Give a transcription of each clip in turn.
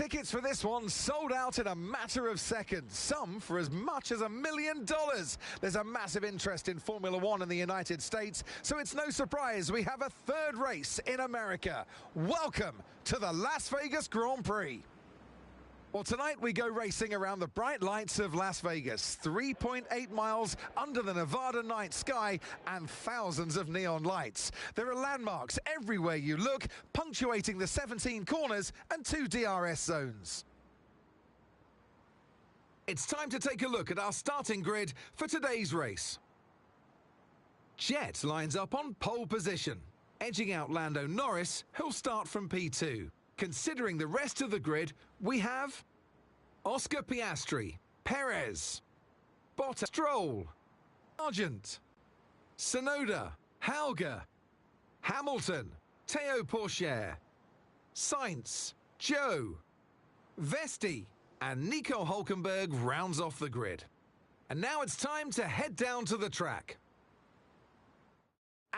Tickets for this one sold out in a matter of seconds, some for as much as $1 million. There's a massive interest in Formula One in the United States, so it's no surprise we have a third race in America. Welcome to the Las Vegas Grand Prix. Well, tonight we go racing around the bright lights of Las Vegas, 3.8 miles under the Nevada night sky and thousands of neon lights. There are landmarks everywhere you look, punctuating the 17 corners and 2 DRS zones. It's time to take a look at our starting grid for today's race. Jet lines up on pole position, edging out Lando Norris, who'll start from P2. Considering the rest of the grid, we have Oscar Piastri, Perez, Bottas, Stroll, Sargent, Tsunoda, Hauger, Hamilton, Théo Pourchaire, Sainz, Joe, Vesti, and Nico Hülkenberg rounds off the grid. And now it's time to head down to the track.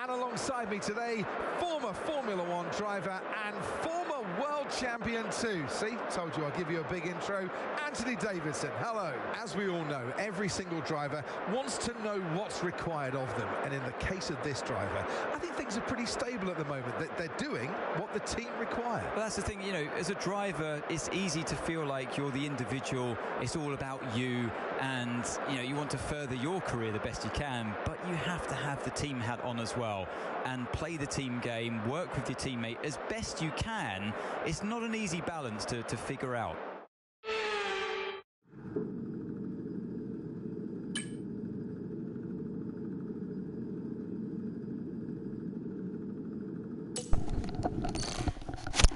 And alongside me today, former Formula One driver and former world champion too. See, told you I'd give you a big intro. Anthony Davidson, hello. As we all know, every single driver wants to know what's required of them. And in the case of this driver, I think things are pretty stable at the moment. They're doing what the team require. Well, that's the thing, you know, as a driver, it's easy to feel like you're the individual. It's all about you. And, you know, you want to further your career the best you can, but you have to have the team hat on as well and play the team game, work with your teammate as best you can. It's not an easy balance to figure out.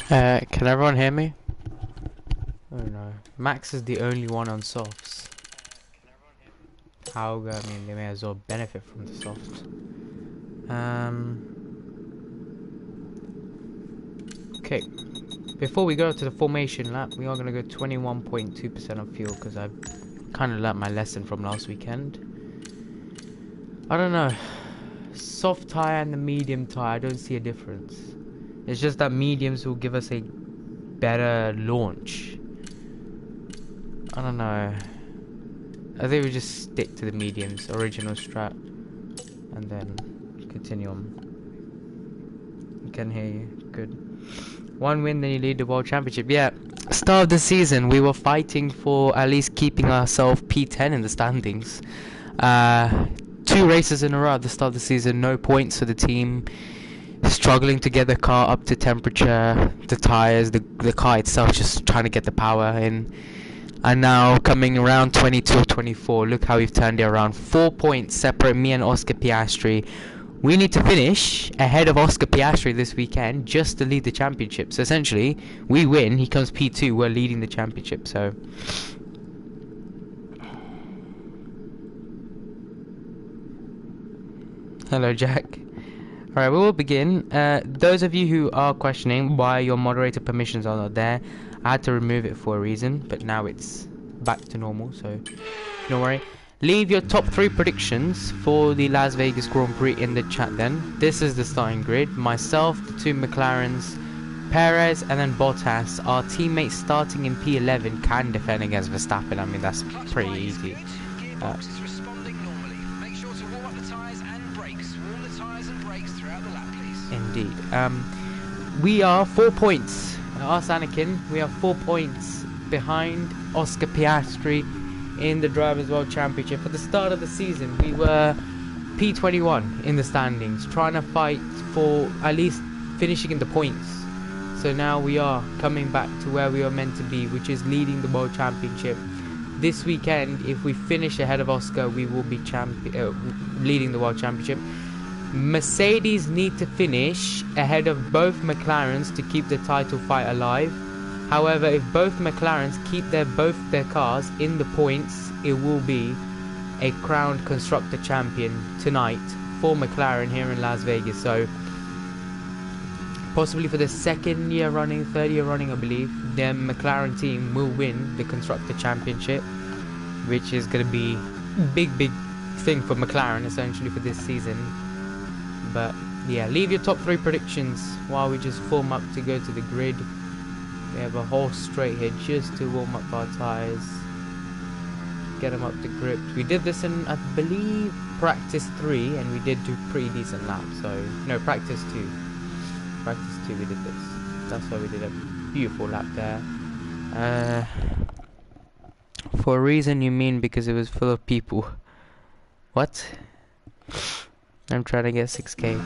Can everyone hear me? Oh no. Max is the only one on softs. Hauger, I mean, they may as well benefit from the softs. Okay. Before we go to the formation lap, we are going to go 21.2% of fuel because I've kind of learnt my lesson from last weekend. I don't know. Soft tyre and the medium tyre, I don't see a difference. It's just that mediums will give us a better launch. I don't know. I think we just stick to the mediums, original strat, and then continue on. I can hear you. Good. One win, then you lead the world championship. Yeah. Start of the season, we were fighting for at least keeping ourselves P10 in the standings. 2 races in a row at the start of the season, no points for the team. Struggling to get the car up to temperature, the tires, the car itself, just trying to get the power in. And now coming around 22 or 24, look how we've turned it around. 4 points separate me and Oscar Piastri. We need to finish ahead of Oscar Piastri this weekend just to lead the championship. So essentially, we win, he comes P2, we're leading the championship. So hello, Jack. Alright, we will begin. Those of you who are questioning why your moderator permissions are not there, I had to remove it for a reason, but now it's back to normal, so don't worry. Leave your top 3 predictions for the Las Vegas Grand Prix in the chat then. This is the starting grid. Myself, the 2 McLarens, Perez, and then Bottas. Our teammates starting in P11 can defend against Verstappen. I mean, that's pretty easy. Indeed. We are 4 points. Us, Anakin, we are 4 points behind Oscar Piastri in the Drivers' World Championship. At the start of the season, we were P21 in the standings, trying to fight for at least finishing in the points. So now we are coming back to where we are meant to be, which is leading the World Championship. This weekend, if we finish ahead of Oscar, we will be leading the World Championship. Mercedes need to finish ahead of both McLarens to keep the title fight alive. However, if both McLarens keep both their cars in the points, it will be a crowned constructor champion tonight for McLaren here in Las Vegas. So possibly for the 2nd year running, 3rd year running, I believe, the McLaren team will win the constructor championship, which is going to be big thing for McLaren essentially for this season. But yeah, leave your top 3 predictions while we just form up to go to the grid. We have a whole straight here just to warm up our tyres, get them up to grip. We did this in, I believe, practice 3, and we did do pretty decent laps. So no, practice 2. Practice 2 we did this. That's why we did a beautiful lap there. For a reason, you mean because it was full of people? What? I'm trying to get 6k.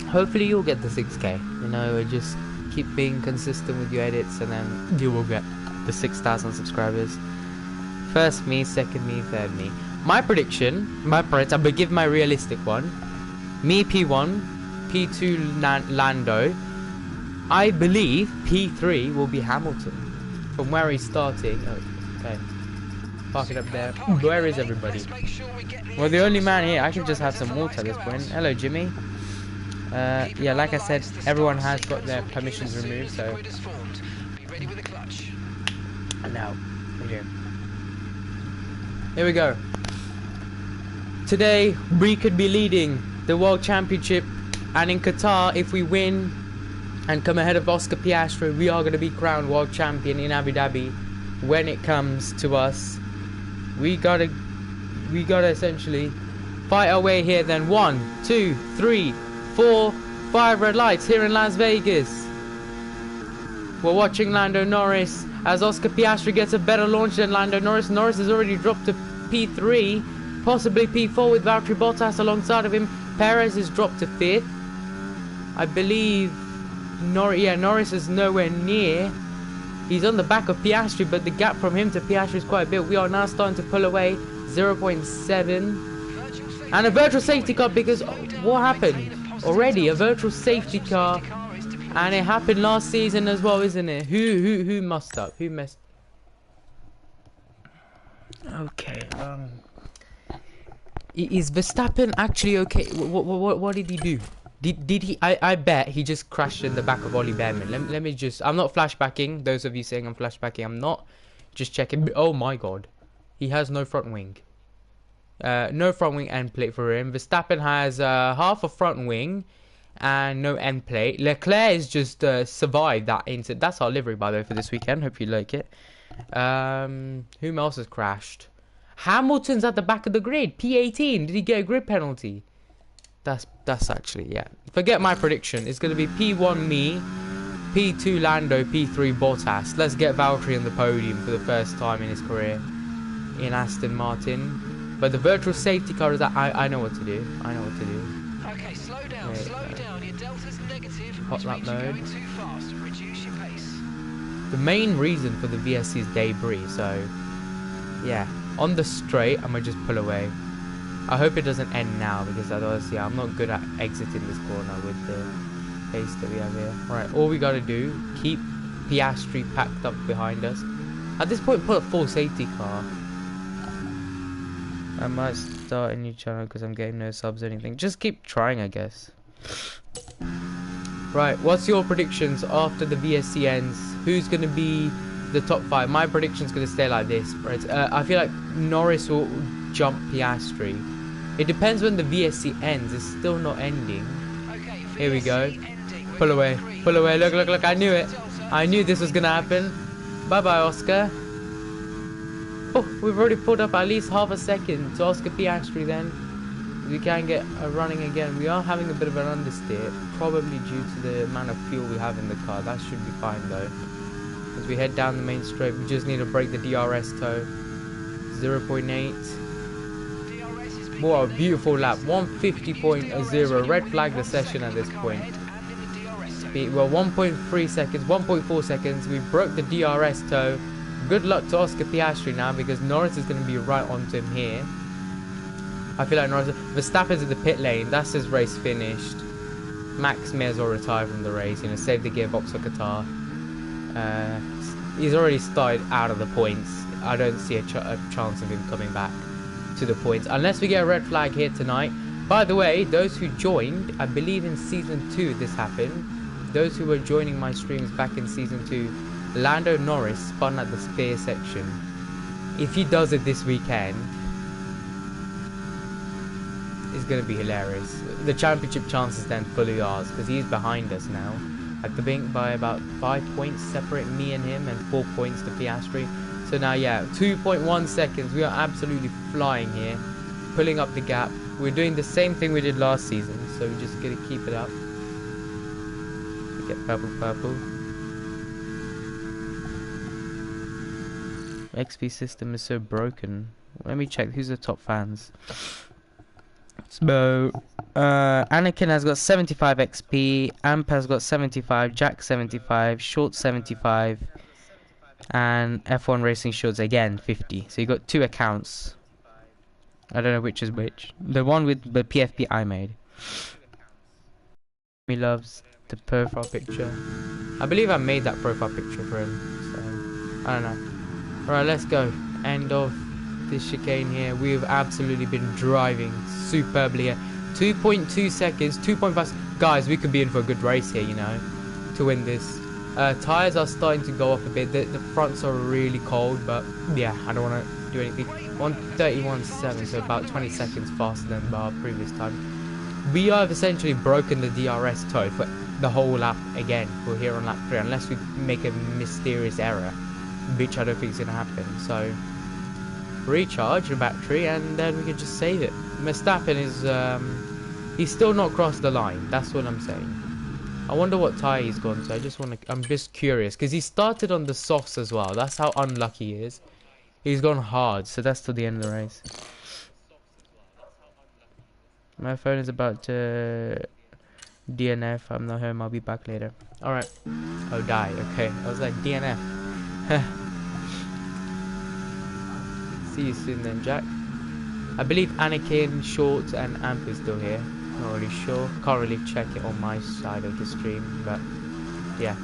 Hopefully you'll get the 6k. You know, just keep being consistent with your edits, and then you will get the 6,000 subscribers. First me, second me, third me. My prediction, I'm gonna give my realistic one. Me P1, P2 Lando. I believe P3 will be Hamilton. From where he's starting. Oh, okay. Park it up there. Where is everybody? Well, the only man here. I can just have some water at this point. Hello, Jimmy. Yeah, like I said, everyone has got their permissions removed, so. And now, here we go. Today, we could be leading the World Championship, and in Qatar, if we win and come ahead of Oscar Piastri, we are going to be crowned World Champion in Abu Dhabi. When it comes to us, we gotta essentially fight our way here. Then 1, 2, 3, 4, 5 red lights here in Las Vegas. We're watching Lando Norris as Oscar Piastri gets a better launch than Lando Norris. Norris has already dropped to P3, possibly P4 with Valtteri Bottas alongside of him. Perez has dropped to 5th. I believe Norris is nowhere near. He's on the back of Piastri, but the gap from him to Piastri is quite a bit. We are now starting to pull away, 0.7. And a virtual safety car, because what happened? Already a virtual safety car, and it happened last season as well, isn't it? Who messed up? Who messed? Okay. Is Verstappen actually okay? What did he do? Did he? I bet he just crashed in the back of Ollie Behrman. Let me just. I'm not flashbacking. Those of you saying I'm flashbacking, I'm not. Just checking. Oh my god, he has no front wing. No front wing end plate for him. Verstappen has half a front wing and no end plate. Leclerc has just survived that incident. That's our livery, by the way, for this weekend. Hope you like it. Whom else has crashed? Hamilton's at the back of the grid. P18. Did he get a grid penalty? That's actually, yeah. Forget my prediction. It's going to be P1 me, P2 Lando, P3 Bottas. Let's get Valtteri on the podium for the first time in his career in Aston Martin. But the virtual safety car is that I know what to do. I know what to do. Okay, slow down, slow down. Your delta's negative. Hot lap mode. Going too fast. Reduce your pace. The main reason for the VSC is debris, so yeah. On the straight, I'm gonna just pull away. I hope it doesn't end now, because otherwise, yeah, I'm not good at exiting this corner with the pace that we have here. Right, all we gotta do, keep Piastri packed up behind us. At this point, put a full safety car. I might start a new channel because I'm getting no subs or anything. Just keep trying, I guess. Right, what's your predictions after the VSC ends? Who's gonna be the top 5? My prediction's gonna stay like this. Right, I feel like Norris will jump Piastri. It depends when the VSC ends. It's still not ending. Okay, here we go. Pull away. Pull away. Look, look, look. I knew it. I knew this was going to happen. Bye-bye, Oscar. Oh, we've already pulled up at least half a second to Oscar Piastri then. We can get a running again. We are having a bit of an understeer. Probably due to the amount of fuel we have in the car. That should be fine though. As we head down the main straight, we just need to break the DRS toe. 0.8. What a beautiful lap. 150.0. Red flag the session at this point. Well, 1.3 seconds, 1.4 seconds. We broke the DRS toe. Good luck to Oscar Piastri now, because Norris is going to be right onto him here. I feel like Verstappen's in the pit lane. That's his race finished. Max may as well retire from the race. You know, save the gearbox for Qatar. He's already started out of the points. I don't see a chance of him coming back to the points unless we get a red flag here tonight. By the way, those who joined, I believe in season 2 this happened. Those who were joining my streams back in season 2, Lando Norris spun at the spear section. If he does it this weekend, it's going to be hilarious. The championship chance is then fully ours, because he's behind us now. at the bank by about 5 points, separate me and him, and 4 points to Piastri. So now, yeah, 2.1 seconds. We are absolutely flying here, pulling up the gap. We're doing the same thing we did last season, so we just gotta keep it up. We get purple. XP system is so broken. Let me check who's the top fans. So Anakin has got 75 XP, Amp has got 75, Jack 75, Short 75, and F1 Racing Shorts again 50. So you got 2 accounts. I don't know which is which. The one with the PFP I made. He loves the profile picture. I believe I made that profile picture for him. So I don't know. Alright, let's go. End of this chicane here. We've absolutely been driving superbly here. 2.2 seconds, 2.5. Guys, we could be in for a good race here, you know, to win this. Tires are starting to go off a bit. The fronts are really cold, but yeah, I don't want to do anything. 1:31.7, so about 20 seconds faster than our previous time. We have essentially broken the DRS toe for the whole lap again. We're here on lap 3, unless we make a mysterious error, which I don't think is going to happen. So recharge the battery and then we can just save it. Verstappen is he's still not crossed the line. That's what I'm saying. I wonder what tyre he's gone to. I'm just curious because he started on the softs as well. That's how unlucky he is. He's gone hard, so that's till the end of the race. My phone is about to DNF. I'm not home. I'll be back later. Alright. Oh, die. Okay. I was like, DNF. See you soon then, Jack. I believe Anakin, Short, and Amp is still here. Not really sure. Can't really check it on my side of the stream, but yeah.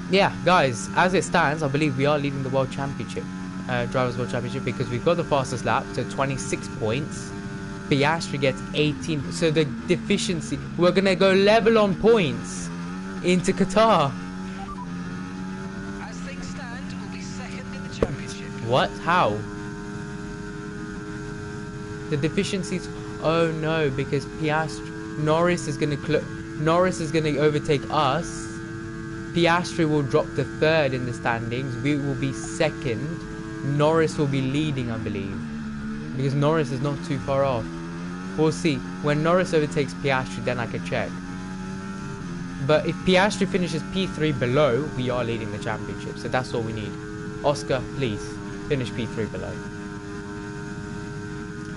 Yeah, guys, as it stands, I believe we are leading the World Championship, Drivers' World Championship, because we've got the fastest lap, so 26 points. Piastri gets 18, so the deficiency, we're going to go level on points into Qatar. As things stand, we'll be second in the championship. What? How? The deficiencies, oh no, because Norris is going to overtake us. Piastri will drop to 3rd in the standings. We will be 2nd. Norris will be leading, I believe, because Norris is not too far off. We'll see. When Norris overtakes Piastri, then I can check. But if Piastri finishes P3 below, we are leading the championship. So that's all we need. Oscar, please finish P3 below.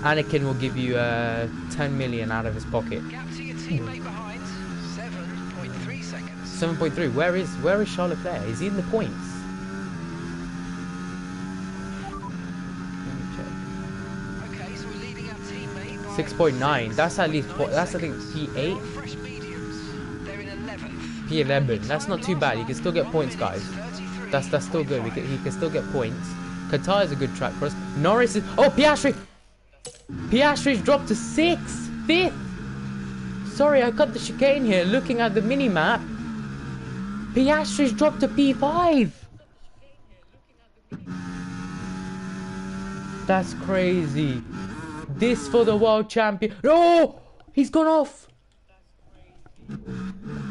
Anakin will give you 10 million out of his pocket. Gap to your teammate behind, 7.3 seconds. 7.3. Where is Charles Leclerc? Is he in the points? Let me check. Okay, so we're leading our teammate by 6.9. That's at least that's I think P8, fresh mediums. They're in 11th. P11. That's not too bad. You can still get points, guys. That's still good. He can still get points. Qatar is a good track for us. Norris is. Oh, Piastri. Piastri's dropped to 6th, 5th. Sorry, I cut the chicane here. Looking at the mini map, Piastri's dropped to P5. That's crazy. This for the world champion. Oh, he's gone off.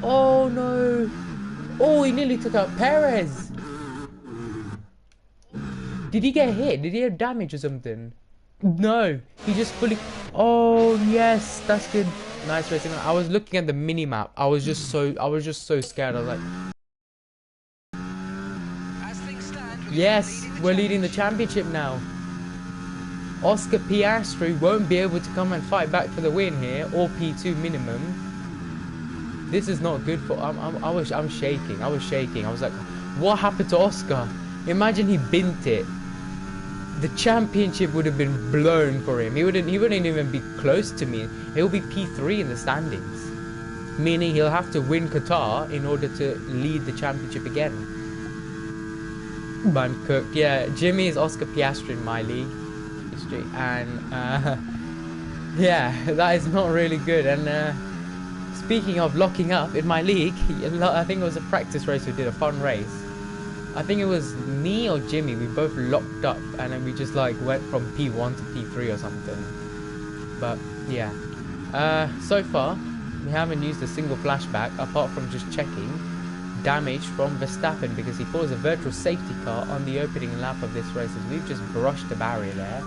Oh no. Oh, he nearly took out Perez. Did he get hit? Did he have damage or something? No, he just fully. Oh yes, that's good. Nice racing. I was looking at the mini map. I was just so scared. I was like, As things stand, yes, we're leading the championship now. Oscar Piastri won't be able to come and fight back for the win here, or P2 minimum. This is not good for. I'm shaking. I was shaking. I was like, what happened to Oscar? Imagine he bint it. The championship would have been blown for him. He wouldn't even be close to me. He'll be P3 in the standings, meaning he'll have to win Qatar in order to lead the championship again. But I'm cooked. Yeah, Jimmy is Oscar Piastri in my league history, and yeah, that is not really good. And speaking of locking up in my league, I think it was a practice race. We did a fun race. I think it was me or Jimmy. We both locked up, and then we just like went from P1 to P3 or something. But yeah, so far we haven't used a single flashback apart from just checking damage from Verstappen, because he caused a virtual safety car on the opening lap of this race as we've just brushed the barrier there.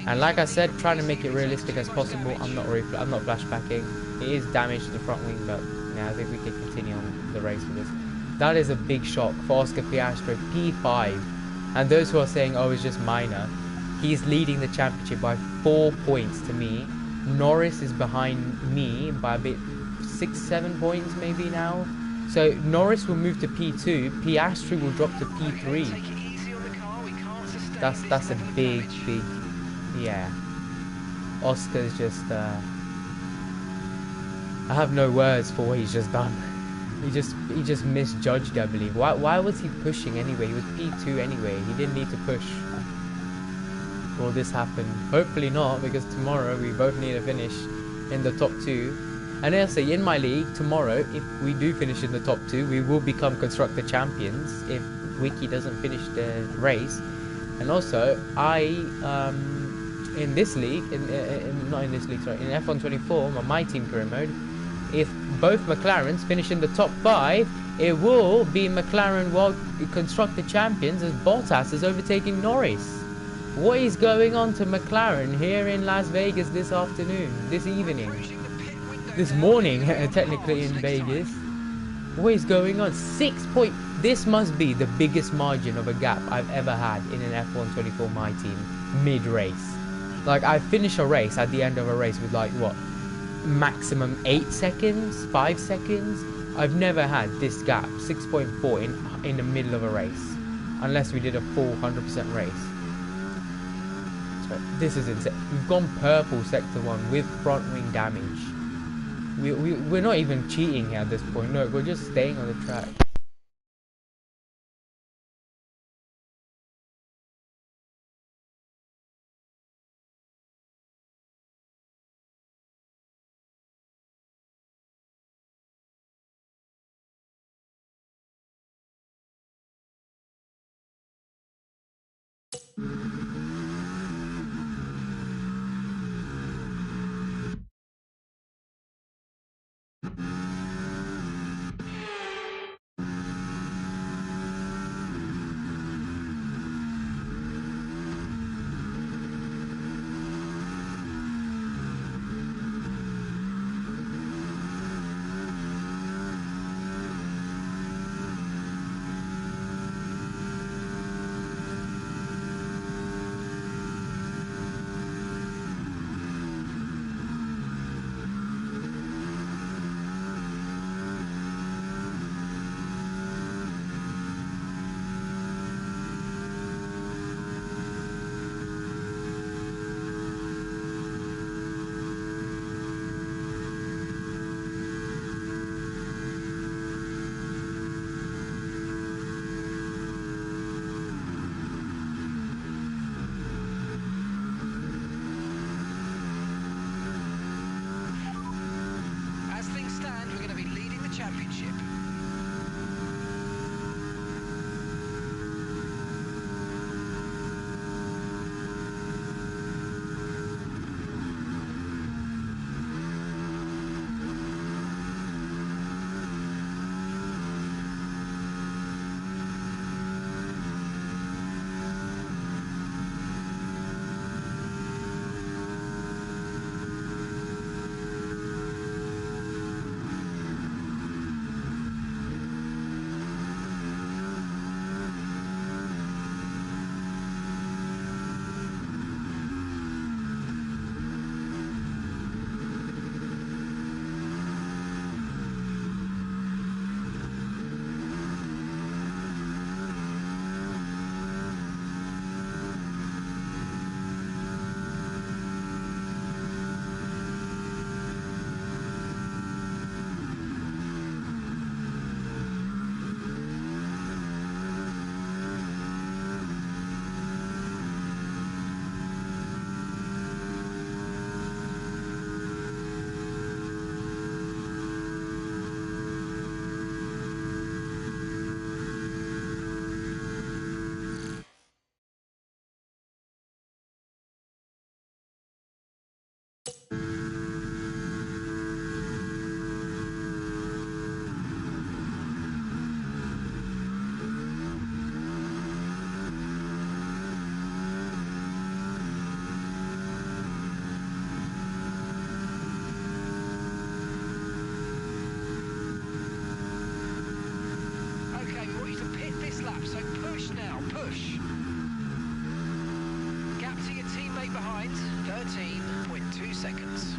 And like I said, trying to make it realistic as possible. I'm not flashbacking. It is damage to the front wing, but yeah, I think we can continue on the race with this. That is a big shock for Oscar Piastri, P5. And those who are saying, oh, it's just minor, he's leading the championship by 4 points to me. Norris is behind me by a bit, 6-7 points maybe now. So Norris will move to P2, Piastri will drop to P3. That's a big, yeah. Oscar's just, I have no words for what he's just done. He just misjudged, I believe. Why was he pushing anyway? He was P2 anyway. He didn't need to push. Will this happen? Hopefully not, because tomorrow we both need to finish in the top 2. And I'll say, in my league, tomorrow, if we do finish in the top 2, we will become Constructor Champions if Wiki doesn't finish the race. And also, in this league, not in this league, sorry, in F124, my team career mode, if both McLarens finish in the top 5, it will be McLaren World Constructor Champions as Bottas is overtaking Norris. What is going on to McLaren here in Las Vegas this evening? This morning, technically in Vegas. What is going on? 6 point. This must be the biggest margin of a gap I've ever had in an F124 my team mid-race. Like, I finish a race at the end of a race with like what? Maximum 8 seconds, 5 seconds. I've never had this gap, 6.4 in the middle of a race, unless we did a full 100% race. So this is insane. We've gone purple sector 1 with front wing damage. We're not even cheating here at this point. No, we're just staying on the track. so push now, push. Gap to your teammate behind, 13.2 seconds.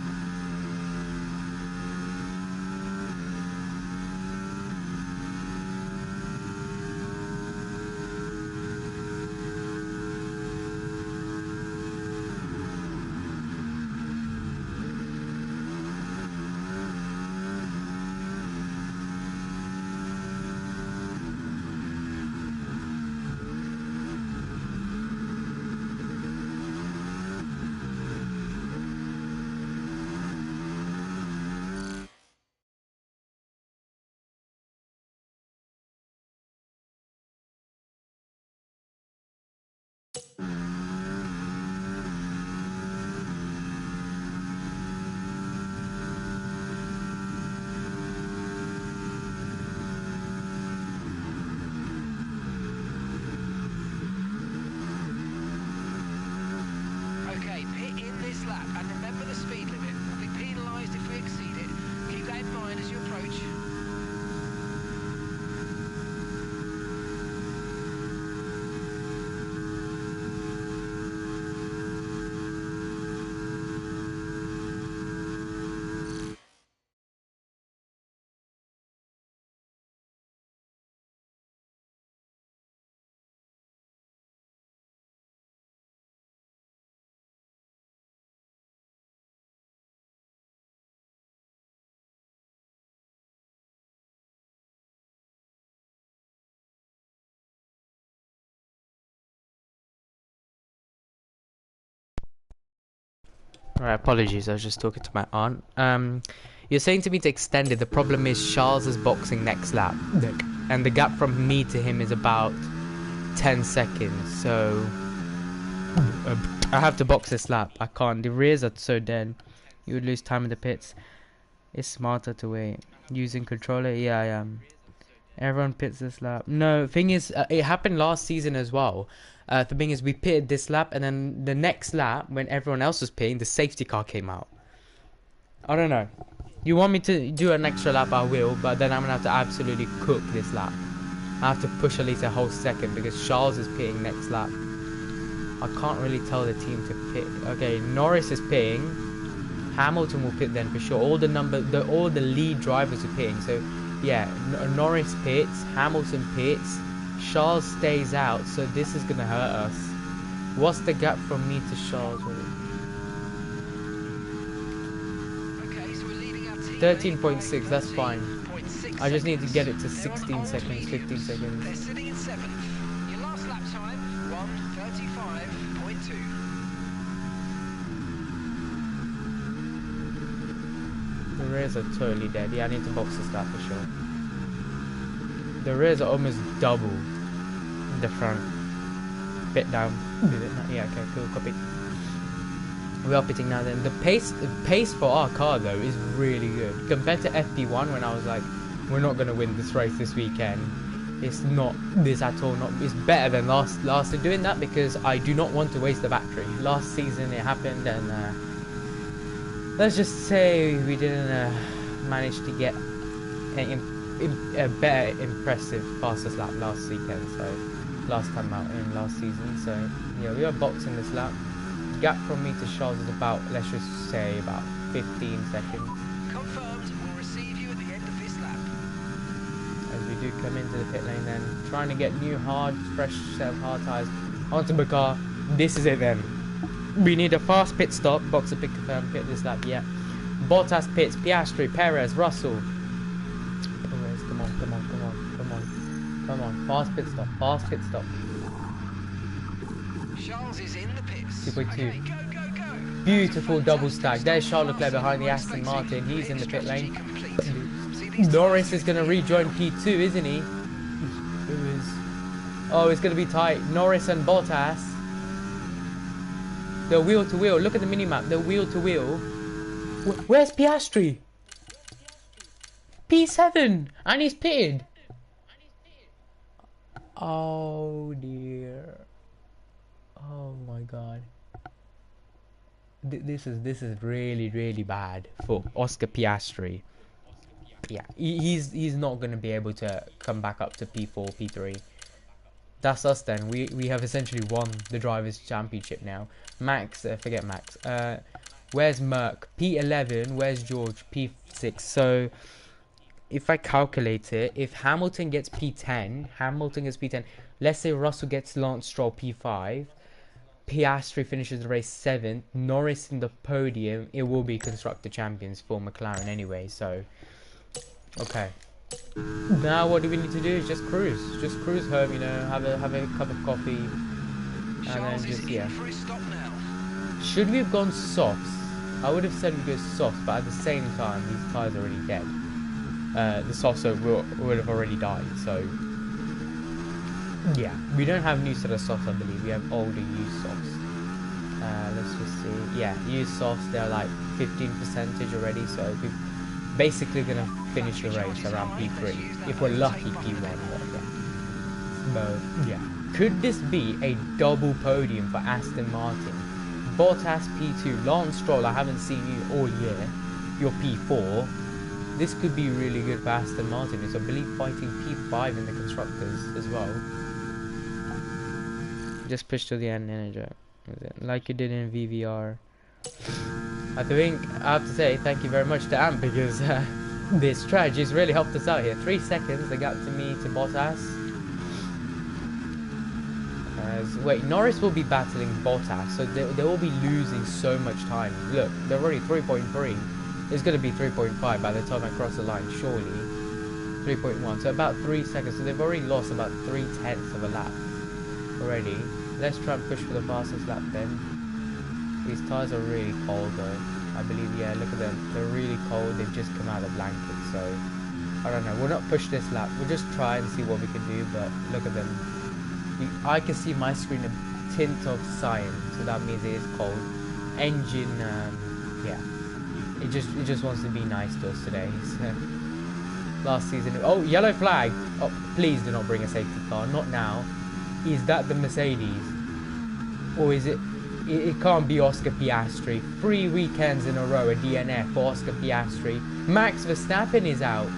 Okay, pit in this lap and remember the speed limit. We'll be penalised if we exceed it. Keep that in mind as you approach. Right, apologies, I was just talking to my aunt. You're saying to me to extend it. The problem is Charles is boxing next lap, and the gap from me to him is about 10 seconds. So I have to box this lap. I can't. The rears are so dead. You would lose time in the pits. It's smarter to wait. Using controller, yeah, I am. Everyone pits this lap. No, thing is, it happened last season as well. The thing is, we pitted this lap, and then the next lap, when everyone else was pitting, the safety car came out. I don't know. You want me to do an extra lap, I will, but then I'm going to have to absolutely cook this lap. I have to push at least a whole second, because Charles is pitting next lap. I can't really tell the team to pit. Okay, Norris is pitting. Hamilton will pit then for sure. All the lead drivers are pitting, so... yeah, Norris pits, Hamilton pits, Charles stays out, so this is gonna hurt us. What's the gap from me to Charles? Okay, so we're leading our team 13.6, that's fine. I just need to get it to 16 seconds, 15 They're seconds. sitting in 7th. Your last lap time, 1:35.2. The rears are totally dead. Yeah, I need to box this lap for sure. The rears are almost double the front. Bit down. Yeah, okay, cool, copy. We are pitting now then. The pace for our car though is really good. Compared to FP1 when I was like, we're not gonna win this race this weekend. It's not this at all. It's better than last in doing that because I do not want to waste the battery. Last season it happened and let's just say we didn't manage to get a better, impressive, fastest lap last weekend. So last time out in last season. So yeah, we are boxing this lap. Gap from me to Charles is about, let's just say, about 15 seconds. Confirmed. We'll receive you at the end of this lap. As we do come into the pit lane then, trying to get new fresh set of hard tyres onto the car. This is it then. We need a fast pit stop. Boxer pick confirmed pit this lap, yeah. Bottas pits, Piastri, Perez, Russell. Perez, come on. Come on, fast pit stop. Charles is in the pits. 2.2. Okay, go. Beautiful double stack. There's Charles Leclerc behind the Aston Martin. He's in the pit lane. Norris is going to rejoin P2, isn't he? Oh, it's going to be tight. Norris and Bottas. They're wheel to wheel. Look at the minimap. They're wheel to wheel. Where's Piastri? P7. And he's pitted. Oh dear. Oh my god. This is really bad for Oscar Piastri. Yeah, he's not going to be able to come back up to P4, P3. That's us then. We have essentially won the Drivers' Championship now. Max, forget Max. Where's Merc? P11. Where's George? P6. So, if I calculate it, if Hamilton gets P10, let's say Russell gets Lance Stroll P5, Piastri finishes the race 7th, Norris in the podium, it will be Constructor Champions for McLaren anyway, so, okay. Now what do we need to do is just cruise home, you know, have a cup of coffee, and then just, yeah. Should we have gone softs? I would have said we go softs, but at the same time, these tyres are already dead. The softs would have already died, so yeah, we don't have new set of softs, I believe. We have older used softs. Let's just see. Yeah, used softs, they're like 15% already, so we're basically gonna finish the race around P3 if we're lucky. P1, yeah. So yeah, could this be a double podium for Aston Martin? Bottas P2, Lance Stroll, I haven't seen you all year. You're P4. This could be really good for Aston Martin. It's, I believe, fighting P5 in the constructors as well. Just push to the end, Energy, like you did in VVR. I think I have to say thank you very much to Amp, because this strategy has really helped us out here. 3 seconds, the gap to me to Bottas. Wait, Norris will be battling Bottas, so they will be losing so much time. Look, they're already 3.3. It's going to be 3.5 by the time I cross the line, surely. 3.1, so about 3 seconds. So they've already lost about 3/10 of a lap already. Let's try and push for the fastest lap then. These tyres are really cold though. I believe, yeah, look at them. They're really cold. They've just come out of the blanket, so I don't know. We'll not push this lap. We'll just try and see what we can do, but look at them. I can see my screen a tint of cyan, so that means it is cold. Engine, yeah. It just wants to be nice to us today. So, last season. Oh, yellow flag. Oh, please do not bring a safety car. Not now. Is that the Mercedes? Or is it? It can't be Oscar Piastri. 3 weekends in a row, a DNF for Oscar Piastri. Max Verstappen is out.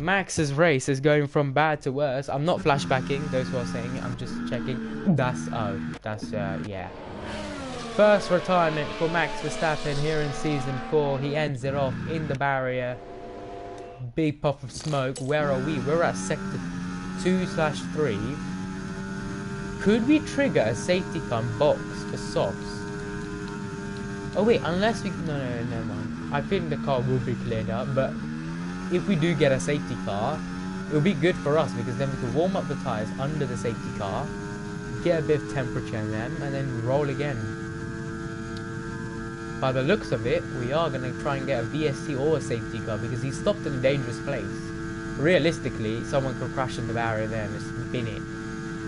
Max's race is going from bad to worse. I'm not flashbacking, those who are saying it. I'm just checking. That's, yeah. First retirement for Max Verstappen here in Season 4. He ends it off in the barrier. Big puff of smoke. Where are we? We're at Sector 2/3. Could we trigger a safety car box for softs? Oh wait, unless we... No, never mind. I think the car will be cleared up, but if we do get a safety car, it will be good for us, because then we can warm up the tyres under the safety car, get a bit of temperature in them, and then roll again. By the looks of it, we are going to try and get a VSC or a safety car, because he's stopped in a dangerous place. Realistically, someone could crash in the barrier there and just spin it,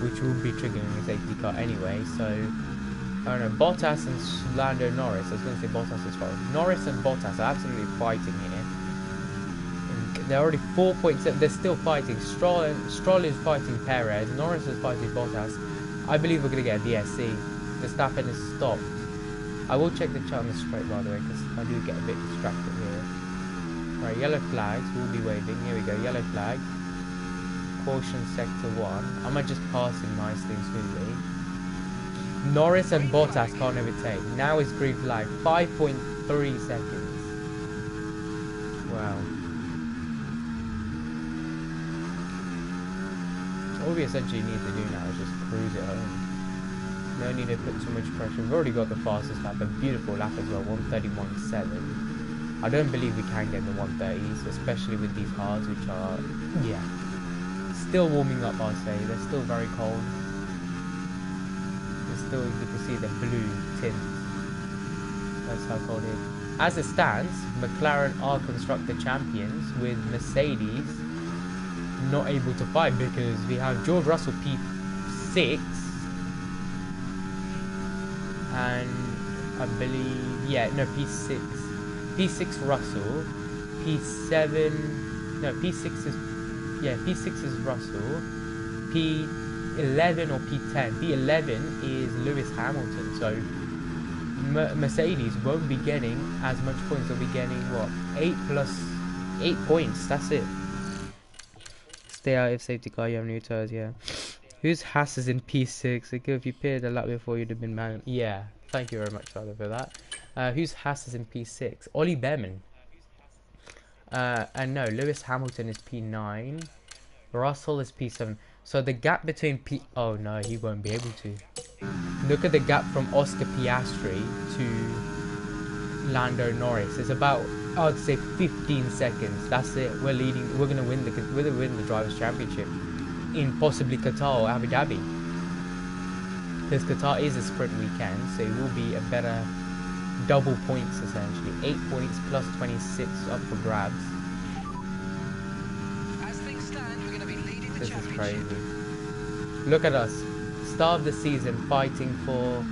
which will be triggering a safety car anyway. So I don't know, Bottas and Lando Norris. I was going to say Bottas as well. Norris and Bottas are absolutely fighting here. And they're already 4.7. They're still fighting. Stroll is fighting Perez. Norris is fighting Bottas. I believe we're going to get a VSC. Verstappen is stopped. I will check the chart on the straight, by the way, because I do get a bit distracted here. Right, yellow flags. We'll be waving. Here we go. Yellow flag. Caution sector 1. I might just pass him nicely and smoothly. Norris and Bottas can't overtake. Now it's green flag. 5.3 seconds. Wow. All we essentially need to do now is just cruise it home. No need to put too much pressure. We've already got the fastest lap. A beautiful lap as well. 1:31.7. I don't believe we can get the 1:30s, especially with these hards, which are, yeah, still warming up, I'll say. They're still very cold. Still, you can see the blue tint. That's how cold it is. As it stands, McLaren are constructor champions, with Mercedes not able to fight, because we have George Russell P6 and I believe, yeah, no, P6 Russell, P7, no, P6 is, yeah, P6 is Russell, P11 or P10. P11 is Lewis Hamilton. So Mercedes won't be getting as much points. They'll be getting what, 8 plus 8 points. That's it. Stay out if safety car. You have new tires. Yeah. Whose Haas is in P6? Like, if you paired a lap before, you'd have been man. Yeah, thank you very much, Father, for that. Whose Haas is in P6? Ollie Behrman. And no, Lewis Hamilton is P9. Russell is P7. So the gap between Oh no, he won't be able to. Look at the gap from Oscar Piastri to Lando Norris. It's about, I would say, 15 seconds. That's it. We're leading. We're gonna win the Drivers' Championship in possibly Qatar or Abu Dhabi. Because Qatar is a sprint weekend, so it will be a better double points essentially. 8 points plus 26 up for grabs. As things stand, we're going to be leading the This is championship. crazy. Look at us. Start of the season fighting for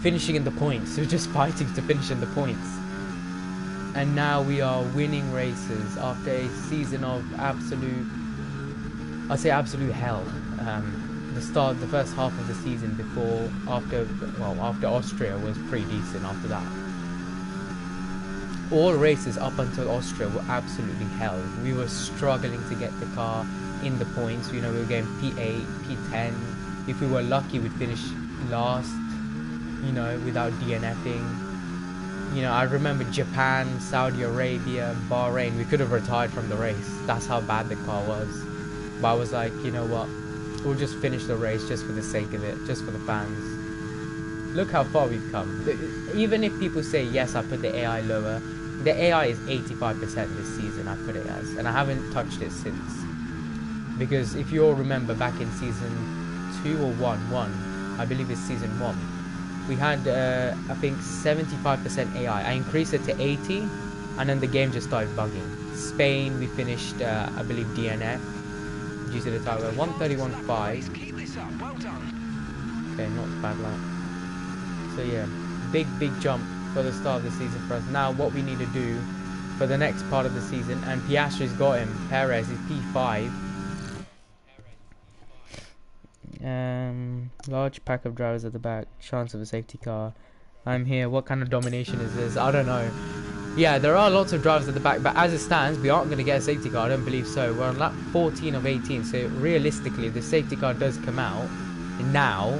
finishing in the points. We're just fighting to finish in the points. And now we are winning races after a season of absolute hell. The first half of the season after Austria was pretty decent after that. All races up until Austria were absolutely hell. We were struggling to get the car in the points. You know, we were getting P8, P10. If we were lucky, we'd finish last, you know, without DNFing. You know, I remember Japan, Saudi Arabia, Bahrain. We could have retired from the race. That's how bad the car was. But I was like, you know what? We'll just finish the race just for the sake of it, just for the fans. Look how far we've come. Even if people say, yes, I put the AI lower, the AI is 85% this season, I put it as. And I haven't touched it since. Because if you all remember back in season 2 or 1, I believe it's season 1, we had, I think, 75% AI. I increased it to 80, and then the game just started bugging. Spain, we finished, I believe, DNF. Due to the title, 131.5. Keep this up. Well done. Okay, not bad lap. So yeah, big jump for the start of the season for us. Now what we need to do for the next part of the season, and Piastri's got him. Perez is P5. Large pack of drivers at the back. Chance of a safety car. I'm here. What kind of domination is this? I don't know. Yeah, there are lots of drivers at the back, but as it stands, we aren't going to get a safety car. I don't believe so. We're on lap 14 of 18, so realistically, if the safety car does come out, now,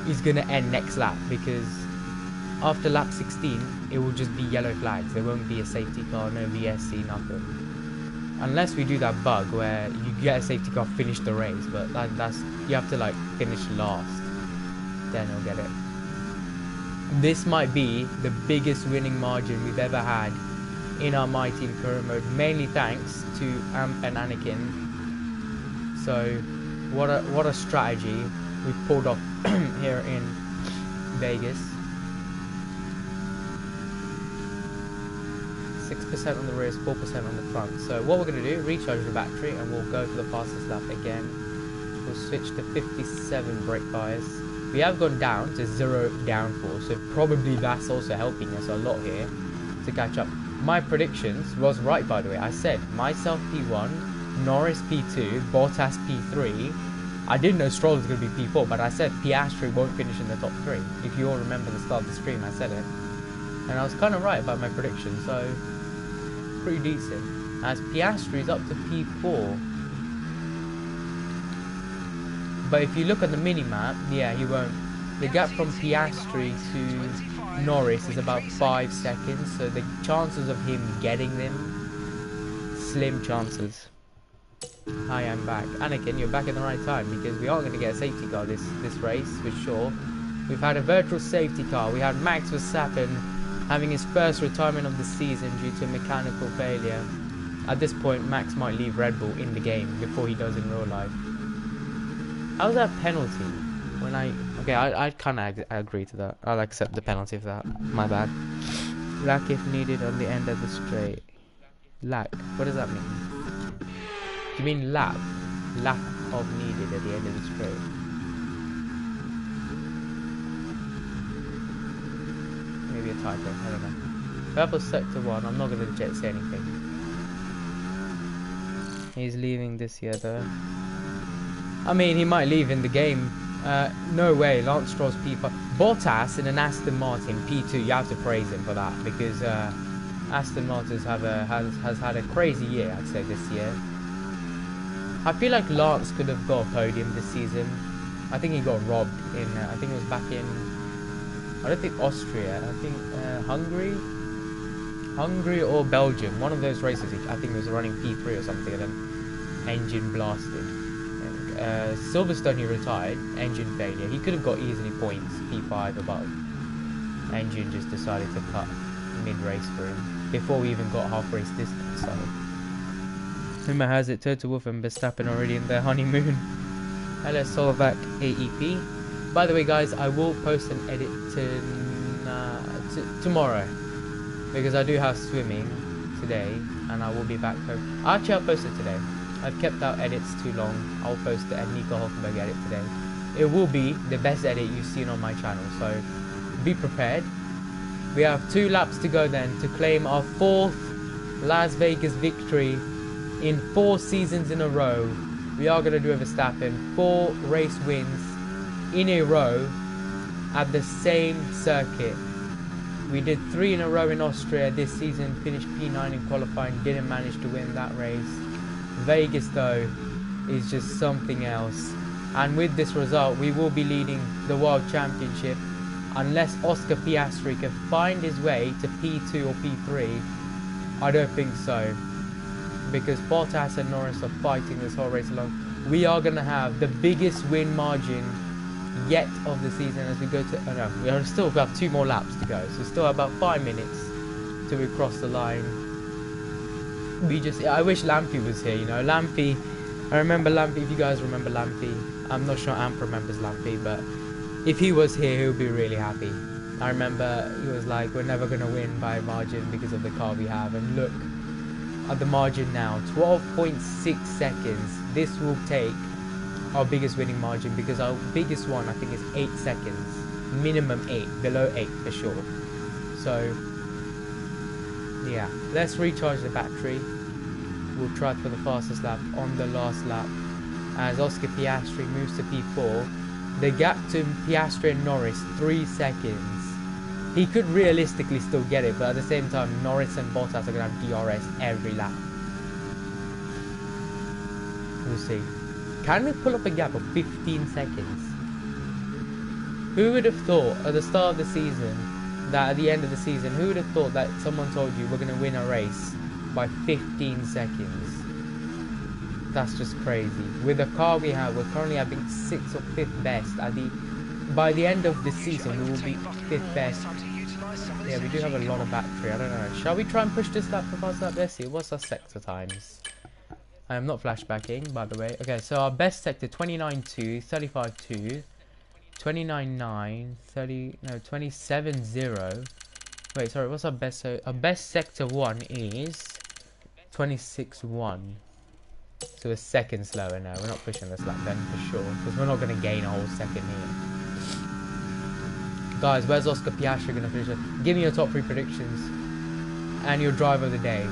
he's going to end next lap, because after lap 16, it will just be yellow flags. There won't be a safety car, no VSC, nothing. Unless we do that bug where you get a safety car, finish the race, but that's you have to, like, finish last. Then you'll get it. This might be the biggest winning margin we've ever had in our My Team career mode, mainly thanks to Amp and Anakin. So, what a strategy we pulled off here in Vegas. 6% on the rear, 4% on the front. So what we're going to do, recharge the battery, and we'll go for the fastest lap again. We'll switch to 57 brake bias. We have gone down to 0 downforce, so probably that's also helping us a lot here to catch up. My predictions was right, by the way. I said myself P1, Norris P2, Bottas P3. I didn't know Stroll was going to be P4, but I said Piastri won't finish in the top 3. If you all remember the start of the stream, I said it. And I was kind of right about my prediction, so pretty decent. As Piastri's up to P4. But if you look at the mini-map, yeah, he won't. The gap from Piastri to Norris is about 5 seconds, so the chances of him getting them, slim chances. Hi, I'm back. Anakin, you're back at the right time, because we are going to get a safety car this race, for sure. We've had a virtual safety car. We had Max Verstappen having his first retirement of the season due to a mechanical failure. At this point, Max might leave Red Bull in the game before he does in real life. How's that penalty? When I kind of agree to that. I'll accept the penalty for that. My bad. Lack if needed on the end of the straight. Lack. What does that mean? Do you mean lap? Lack of needed at the end of the straight. Maybe a typo. I don't know. Purple sector 1. I'm not going to say anything. He's leaving this year though. I mean, he might leave in the game. No way. Lance Stroll's P5. Bottas in an Aston Martin P2. You have to praise him for that, because Aston Martin has had a crazy year, I'd say, this year. I feel like Lance could have got a podium this season. I think he got robbed in, I think it was back in, I don't think Austria, I think Hungary or Belgium, one of those races. I think he was running P3 or something, and then engine blasted. And, Silverstone, he retired, engine failure. He could have got easily points, P5, but engine just decided to cut mid-race for him before we even got half race distance. So rumor has it Toto Wolff and Verstappen already in their honeymoon. LS Solvac AEP. By the way, guys, I will post an edit tomorrow, because I do have swimming today and I will be back home. Actually, I'll post it today. I've kept out edits too long. I'll post the Nico Hulkenberg edit today. It will be the best edit you've seen on my channel, so be prepared. We have 2 laps to go then to claim our 4th Las Vegas victory in 4 seasons in a row. We are going to do a Verstappen, 4 race wins in a row at the same circuit. We did 3 in a row in Austria this season, finished P9 in qualifying, didn't manage to win that race. Vegas though is just something else, and with this result we will be leading the World Championship unless Oscar Piastri can find his way to P2 or P3. I don't think so, because Bottas and Norris are fighting this whole race along. We are going to have the biggest win margin yet of the season as we go to, oh no, we still have 2 more laps to go, so still about 5 minutes till we cross the line. I wish Lampy was here, you know. Lampy, I remember Lampy, if you guys remember Lampy. I'm not sure Amp remembers Lampy, but if he was here, he would be really happy. I remember he was like, we're never going to win by a margin because of the car we have. And look at the margin now, 12.6 seconds. This will take our biggest winning margin, because our biggest one, I think, is 8 seconds. Minimum 8, below 8 for sure. So yeah, let's recharge the battery. We'll try for the fastest lap on the last lap as Oscar Piastri moves to P4. The gap to Piastri and Norris, 3 seconds. He could realistically still get it, but at the same time Norris and Bottas are going to have DRS every lap. We'll see. Can we pull up a gap of 15 seconds? Who would have thought at the start of the season that at the end of the season, who would have thought that someone told you we're going to win a race by 15 seconds? That's just crazy. With the car we have, we're currently I think 6th or 5th best. By the end of the season, we will be 5th best. Yeah, we do have a lot of battery. I don't know. Shall we try and push this lap for fast lap? Let's see. What's our sector times? I am not flashbacking, by the way. Okay, so our best sector 29.2, 35.2. 29.9, 30, no, 27.0. Wait, sorry, what's our best? So our best sector 1 is 26.1. So a second slower now. We're not pushing this lap then for sure, because we're not going to gain a whole second here. Guys, where's Oscar Piastri going to finish it? Give me your top 3 predictions and your driver of the day.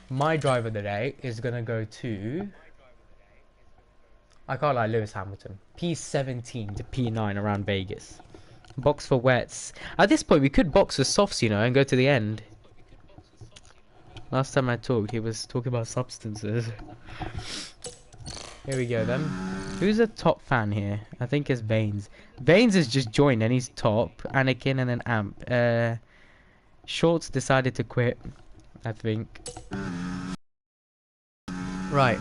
My driver of the day is going to go to, I can't lie, Lewis Hamilton. P17 to P9 around Vegas. Box for wets. At this point, we could box for softs, you know, and go to the end. Last time I talked, he was talking about substances. Here we go, then. Who's a top fan here? I think it's Baines. Baines has just joined, and he's top. Anakin and then Amp. Shorts decided to quit, I think. Right.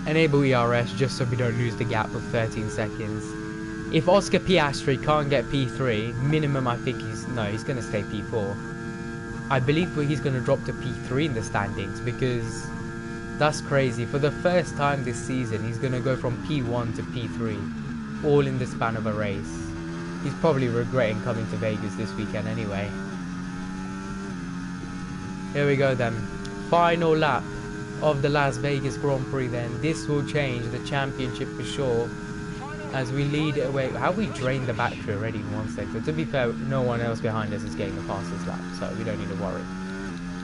Enable ERS just so we don't lose the gap of 13 seconds. If Oscar Piastri can't get P3, minimum I think he's going to stay P4. I believe he's going to drop to P3 in the standings, because that's crazy. For the first time this season, he's going to go from P1 to P3, all in the span of a race. He's probably regretting coming to Vegas this weekend anyway. Here we go then. Final lap of the Las Vegas Grand Prix then. This will change the championship for sure, as we lead it away. How we drained the battery already in 1 sector. To be fair, no one else behind us is getting the fastest lap, so we don't need to worry.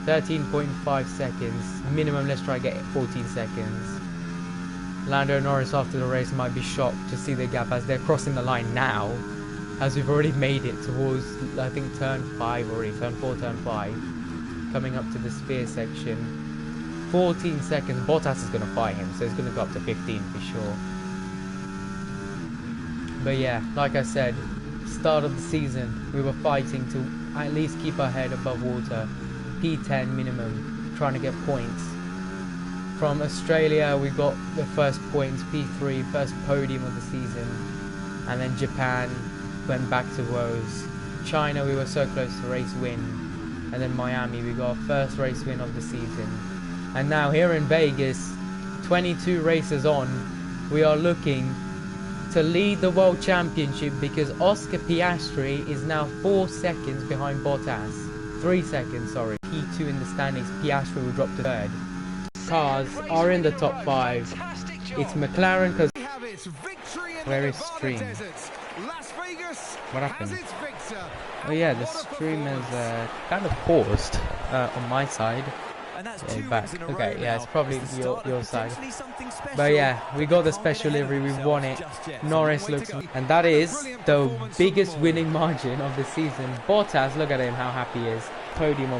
13.5 seconds. Minimum, let's try get 14 seconds. Lando Norris after the race might be shocked to see the gap as they're crossing the line now, as we've already made it towards, I think, turn 5 already. Turn 4, turn 5. Coming up to the sphere section. 14 seconds. Bottas is going to fight him, so it's going to go up to 15 for sure. But yeah, like I said, start of the season, we were fighting to at least keep our head above water. P10 minimum, trying to get points. From Australia, we got the first points, P3, first podium of the season. And then Japan went back to woes. China, we were so close to race win. And then Miami, we got our first race win of the season. And now here in Vegas, 22 races on, we are looking to lead the World Championship because Oscar Piastri is now 4 seconds behind Bottas. 3 seconds, sorry. P2 in the standings, Piastri will drop to 3rd. Cars are in the top 5. It's McLaren because... Where is stream? What happened? Oh yeah, the stream is kind of paused on my side. Yeah, back. Okay, yeah, it's probably your side. But yeah, we got the special livery, we won it. Norris looks... And that is the biggest winning margin of the season. Bottas, look at him, how happy he is. Podium of